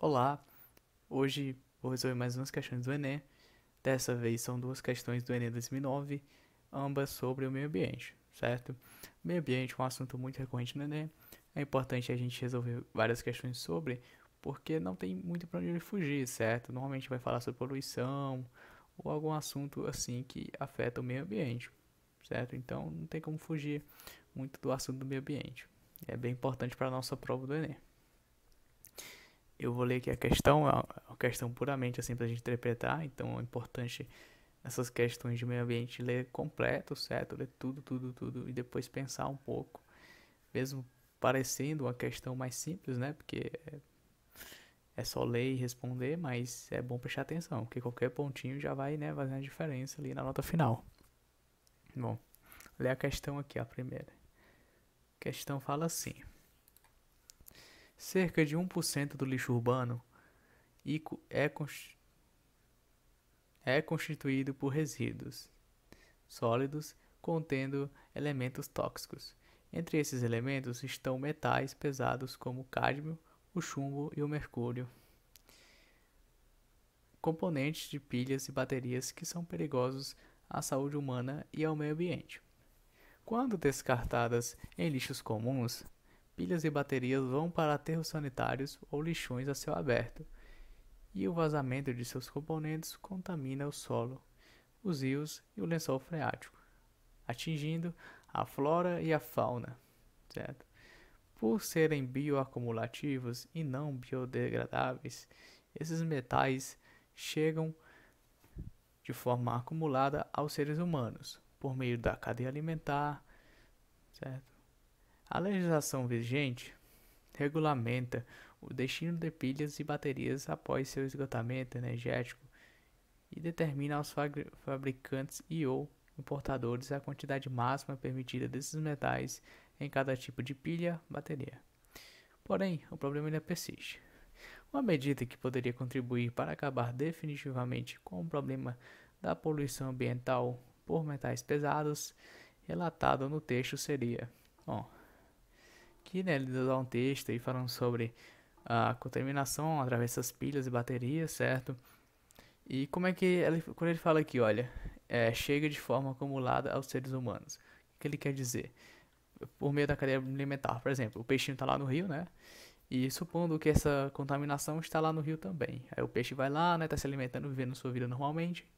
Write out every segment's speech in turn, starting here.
Olá, hoje vou resolver mais umas questões do Enem. Dessa vez são duas questões do Enem 2009, ambas sobre o meio ambiente, certo? Meio ambiente é um assunto muito recorrente no Enem. É importante a gente resolver várias questões sobre, porque não tem muito para onde fugir, certo? Normalmente vai falar sobre poluição ou algum assunto assim que afeta o meio ambiente, certo? Então não tem como fugir muito do assunto do meio ambiente. É bem importante para a nossa prova do Enem. Eu vou ler aqui a questão, é uma questão puramente assim para a gente interpretar, então é importante nessas questões de meio ambiente ler completo, certo? Ler tudo e depois pensar um pouco, mesmo parecendo uma questão mais simples, né? Porque é só ler e responder, mas é bom prestar atenção, porque qualquer pontinho já vai, né, fazer a diferença ali na nota final. Bom, ler a questão aqui, a primeira. A questão fala assim: cerca de 1% do lixo urbano é constituído por resíduos sólidos contendo elementos tóxicos. Entre esses elementos estão metais pesados como o cádmio, o chumbo e o mercúrio, componentes de pilhas e baterias que são perigosos à saúde humana e ao meio ambiente. Quando descartadas em lixos comuns, pilhas e baterias vão para aterros sanitários ou lixões a céu aberto, e o vazamento de seus componentes contamina o solo, os rios e o lençol freático, atingindo a flora e a fauna, certo? Por serem bioacumulativos e não biodegradáveis, esses metais chegam de forma acumulada aos seres humanos, por meio da cadeia alimentar, certo? A legislação vigente regulamenta o destino de pilhas e baterias após seu esgotamento energético e determina aos fabricantes e ou importadores a quantidade máxima permitida desses metais em cada tipo de pilha bateria. Porém, o problema ainda persiste. Uma medida que poderia contribuir para acabar definitivamente com o problema da poluição ambiental por metais pesados, relatado no texto seria, bom, aqui né, ele dá um texto aí falando sobre a contaminação através dessas pilhas e baterias, certo? E como é que quando ele fala aqui, olha, chega de forma acumulada aos seres humanos. O que ele quer dizer? Por meio da cadeia alimentar, por exemplo, o peixinho está lá no rio, né? E supondo que essa contaminação está lá no rio também. Aí o peixe vai lá, né, tá se alimentando, vivendo sua vida normalmente,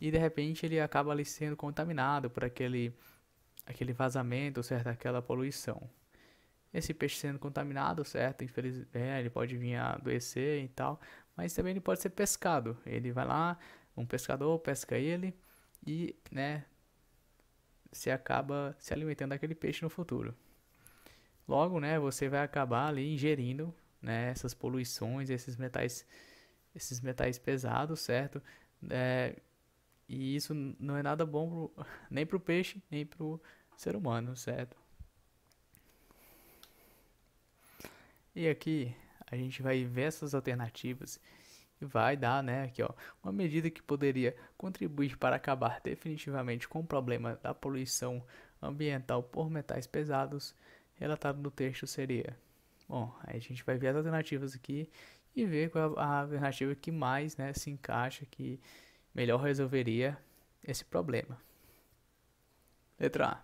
e de repente ele acaba ali sendo contaminado por aquele vazamento, certo? Aquela poluição. Esse peixe sendo contaminado, certo? Ele pode vir a adoecer e tal, mas também ele pode ser pescado. Ele vai lá, um pescador pesca ele e, né, se acaba se alimentando daquele peixe no futuro. Logo, né, você vai acabar ali ingerindo, né, essas poluições, esses metais pesados, certo? É, e isso não é nada bom nem pro peixe, nem pro ser humano, certo? E aqui a gente vai ver essas alternativas e vai dar, né, aqui ó, uma medida que poderia contribuir para acabar definitivamente com o problema da poluição ambiental por metais pesados, relatado no texto seria. Bom, aí a gente vai ver as alternativas aqui e ver qual é a alternativa que mais, né, se encaixa, que melhor resolveria esse problema. Letra A.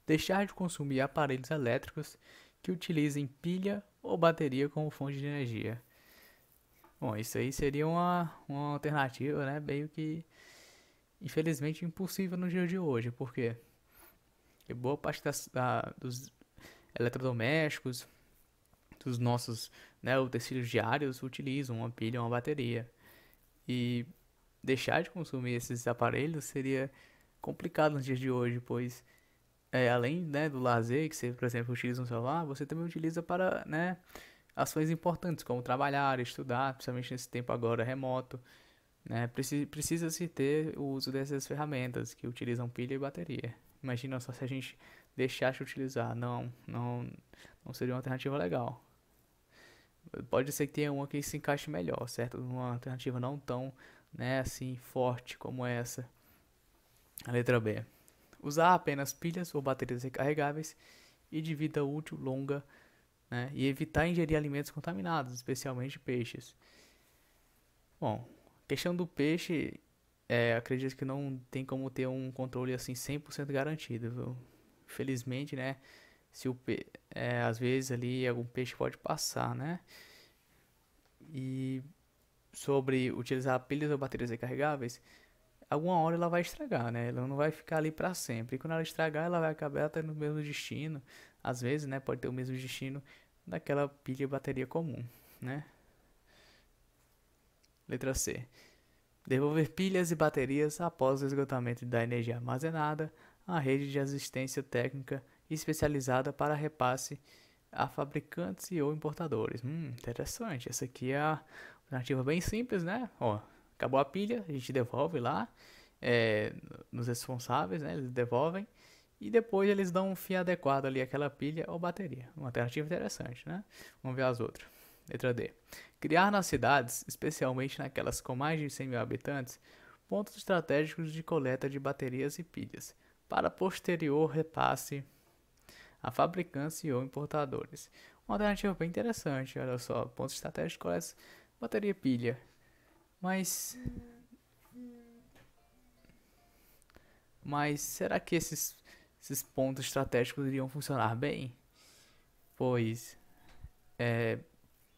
Deixar de consumir aparelhos elétricos que utilizem pilha ou bateria como fonte de energia. Bom, isso aí seria uma alternativa, né? Meio que, infelizmente, impossível no dia de hoje, porque boa parte dos eletrodomésticos, dos nossos né, utensílios diários, utilizam uma pilha ou uma bateria. E deixar de consumir esses aparelhos seria complicado nos dias de hoje, pois além né, do lazer, que você, por exemplo, utiliza um celular, você também utiliza para né, ações importantes, como trabalhar, estudar, principalmente nesse tempo agora remoto. Né? Precisa-se ter o uso dessas ferramentas que utilizam pilha e bateria. Imagina só se a gente deixasse de utilizar. Não seria uma alternativa legal. Pode ser que tenha uma que se encaixe melhor, certo? Uma alternativa não tão, né, assim, forte como essa. A letra B. Usar apenas pilhas ou baterias recarregáveis e de vida útil longa né? E evitar ingerir alimentos contaminados, especialmente peixes. Bom, questão do peixe, acredito que não tem como ter um controle assim 100% garantido, viu? Infelizmente, né? Se às vezes ali algum peixe pode passar, né? E sobre utilizar pilhas ou baterias recarregáveis, alguma hora ela vai estragar, né? Ela não vai ficar ali para sempre. E quando ela estragar, ela vai acabar tendo o mesmo destino. Às vezes, né? Pode ter o mesmo destino daquela pilha e bateria comum, né? Letra C. Devolver pilhas e baterias após o esgotamento da energia armazenada à rede de assistência técnica especializada para repasse a fabricantes e ou importadores. Interessante. Essa aqui é a alternativa bem simples, né? Ó, acabou a pilha, a gente devolve lá nos responsáveis, né? Eles devolvem e depois eles dão um fim adequado ali àquela pilha ou bateria. Uma alternativa interessante, né? Vamos ver as outras. Letra D. Criar nas cidades, especialmente naquelas com mais de 100 mil habitantes, pontos estratégicos de coleta de baterias e pilhas, para posterior repasse a fabricantes e ou importadores. Uma alternativa bem interessante, olha só, pontos estratégicos de coleta, bateria e pilha. Mas será que esses pontos estratégicos iriam funcionar bem? Pois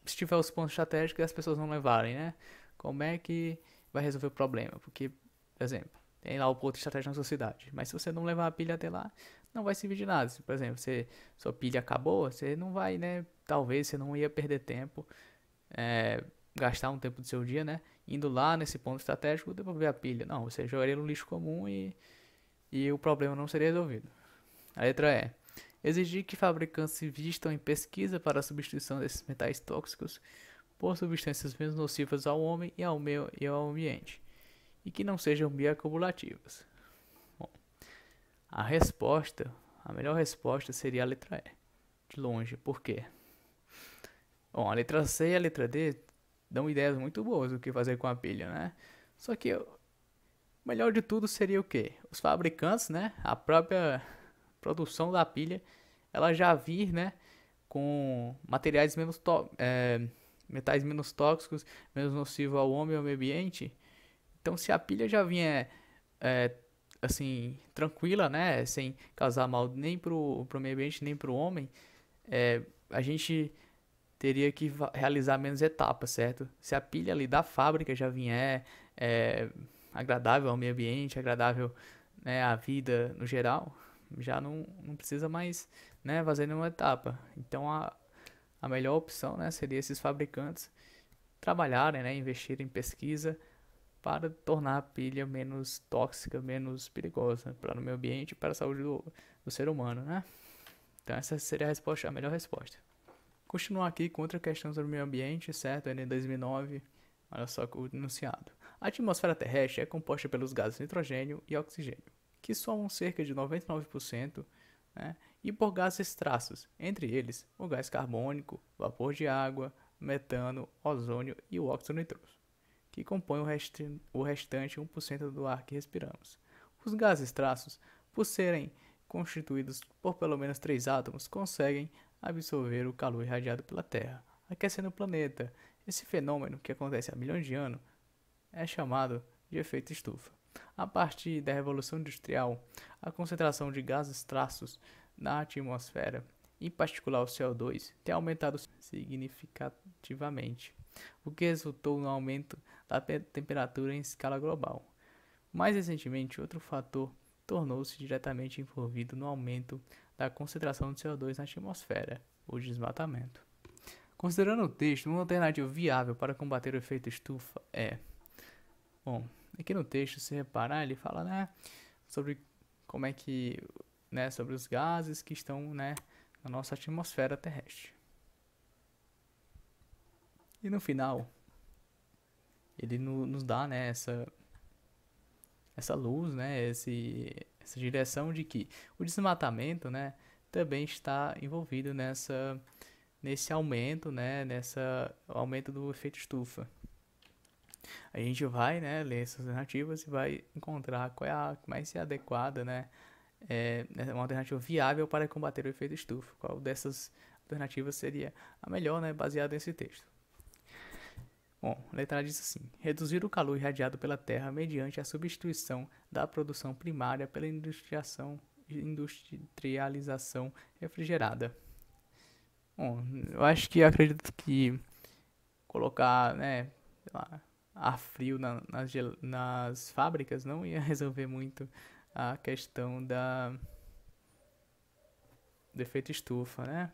se tiver os pontos estratégicos e as pessoas não levarem, né? Como é que vai resolver o problema? Porque, por exemplo, tem lá o ponto estratégico na sua cidade, mas se você não levar a pilha até lá, não vai servir de nada. Se, por exemplo, sua pilha acabou, você não vai, né? Talvez você não ia perder tempo, gastar um tempo do seu dia, né? Indo lá nesse ponto estratégico, devolver a pilha. Não, você jogaria no lixo comum e o problema não seria resolvido. A letra E. Exigir que fabricantes se vistam em pesquisa para a substituição desses metais tóxicos por substâncias menos nocivas ao homem e ao meio e ao ambiente, e que não sejam bioacumulativas. Bom, a melhor resposta seria a letra E, de longe. Por quê? Bom, a letra C e a letra D dão ideias muito boas do que fazer com a pilha, né? Só que o melhor de tudo seria o quê? Os fabricantes, né? A própria produção da pilha, ela já vir, né, com materiais metais menos tóxicos, menos nocivos ao homem e ao meio ambiente. Então, se a pilha já vinha assim tranquila, né, sem causar mal nem pro meio ambiente nem pro homem, a gente teria que realizar menos etapas, certo? Se a pilha ali da fábrica já vier agradável ao meio ambiente, agradável, né, à vida no geral, já não precisa mais, né, fazer nenhuma etapa. Então a melhor opção, né, seria esses fabricantes trabalharem, né, investirem em pesquisa para tornar a pilha menos tóxica, menos perigosa para o meio ambiente e para a saúde do ser humano, né? Então essa seria a melhor resposta. Continuar aqui com outra questão sobre o meio ambiente, certo? Em 2009, olha só o enunciado. A atmosfera terrestre é composta pelos gases nitrogênio e oxigênio, que somam cerca de 99%, né? E por gases traços, entre eles o gás carbônico, vapor de água, metano, ozônio e o óxido nitroso, que compõem o restante 1% do ar que respiramos. Os gases traços, por serem constituídos por pelo menos 3 átomos, conseguem absorver o calor irradiado pela Terra, aquecendo o planeta. Esse fenômeno, que acontece há milhões de anos, é chamado de efeito estufa. A partir da Revolução Industrial, a concentração de gases traços na atmosfera, em particular o CO2, tem aumentado significativamente, o que resultou no aumento da temperatura em escala global. Mais recentemente, outro fator tornou-se diretamente envolvido no aumento da concentração de CO2 na atmosfera, o desmatamento. Considerando o texto, uma alternativa viável para combater o efeito estufa é... Bom, aqui no texto, se reparar, ele fala, né, sobre como é que, né, sobre os gases que estão, né, na nossa atmosfera terrestre. E no final, ele nos dá, né, essa luz, né, essa direção de que o desmatamento, né, também está envolvido nesse aumento, né, aumento do efeito estufa. A gente vai, né, ler essas alternativas e vai encontrar qual é a mais adequada, né, uma alternativa viável para combater o efeito estufa. Qual dessas alternativa seria a melhor, né, baseada nesse texto. Bom, a letra A diz assim: reduzir o calor irradiado pela Terra mediante a substituição da produção primária pela industrialização refrigerada. Bom, eu acho que acredito que colocar, né, sei lá, ar frio nas fábricas não ia resolver muito a questão do efeito estufa, né?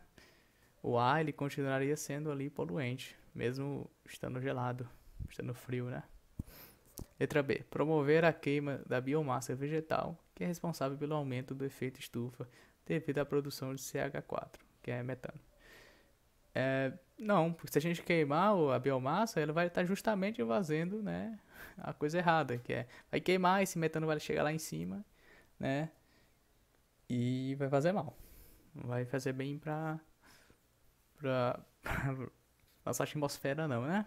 O ar ele continuaria sendo ali poluente, mesmo estando gelado, estando frio, né? Letra B. Promover a queima da biomassa vegetal, que é responsável pelo aumento do efeito estufa devido à produção de CH4, que é metano. Não, porque se a gente queimar a biomassa, ela vai estar justamente fazendo, né, a coisa errada, que é vai queimar, esse metano vai chegar lá em cima, né, e vai fazer mal. Não vai fazer bem pra nossa atmosfera não, né?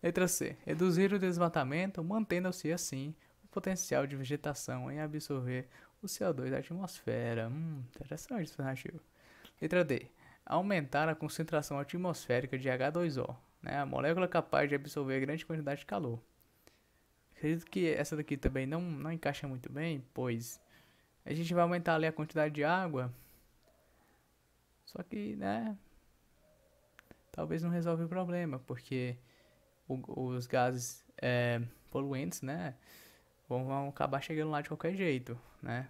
Letra C. Reduzir o desmatamento, mantendo-se assim o potencial de vegetação em absorver o CO2 da atmosfera. Interessante essa alternativa. Letra D. Aumentar a concentração atmosférica de H2O, né? A molécula capaz de absorver grande quantidade de calor. Acredito que essa daqui também não encaixa muito bem, pois a gente vai aumentar ali a quantidade de água, só que, né, talvez não resolve o problema, porque os gases poluentes, né, vão acabar chegando lá de qualquer jeito, né.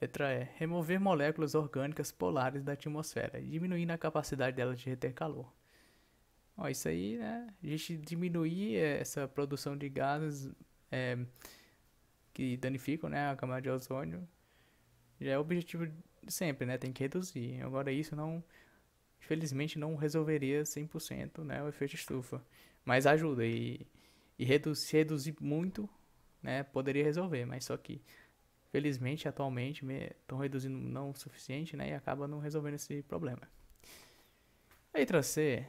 Letra E. Remover moléculas orgânicas polares da atmosfera, diminuindo a capacidade delas de reter calor. Ó, isso aí, né, a gente diminuir essa produção de gases que danificam, né, a camada de ozônio, já é o objetivo de sempre, né, tem que reduzir. Agora isso não, infelizmente não resolveria 100%, né, o efeito estufa, mas ajuda se reduzir muito, né, poderia resolver, mas só que felizmente atualmente estão reduzindo não o suficiente, né, e acaba não resolvendo esse problema. A letra C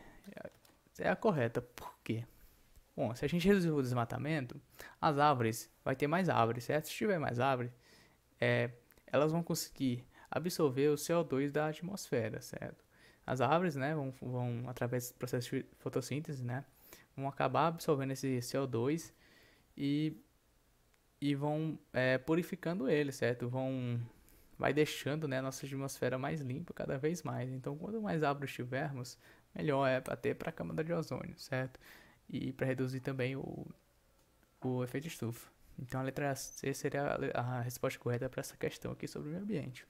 é a correta, por quê? Bom, se a gente reduzir o desmatamento, as árvores, vai ter mais árvores, certo? Se tiver mais árvores, elas vão conseguir absorver o CO2 da atmosfera, certo? As árvores, né, vão através do processo de fotossíntese, né, vão acabar absorvendo esse CO2 e vão purificando ele, certo? Vai deixando, né, a nossa atmosfera mais limpa cada vez mais. Então, quanto mais árvores tivermos, melhor é até para a camada de ozônio, certo? E para reduzir também o efeito estufa. Então, a letra C seria a resposta correta para essa questão aqui sobre o meio ambiente.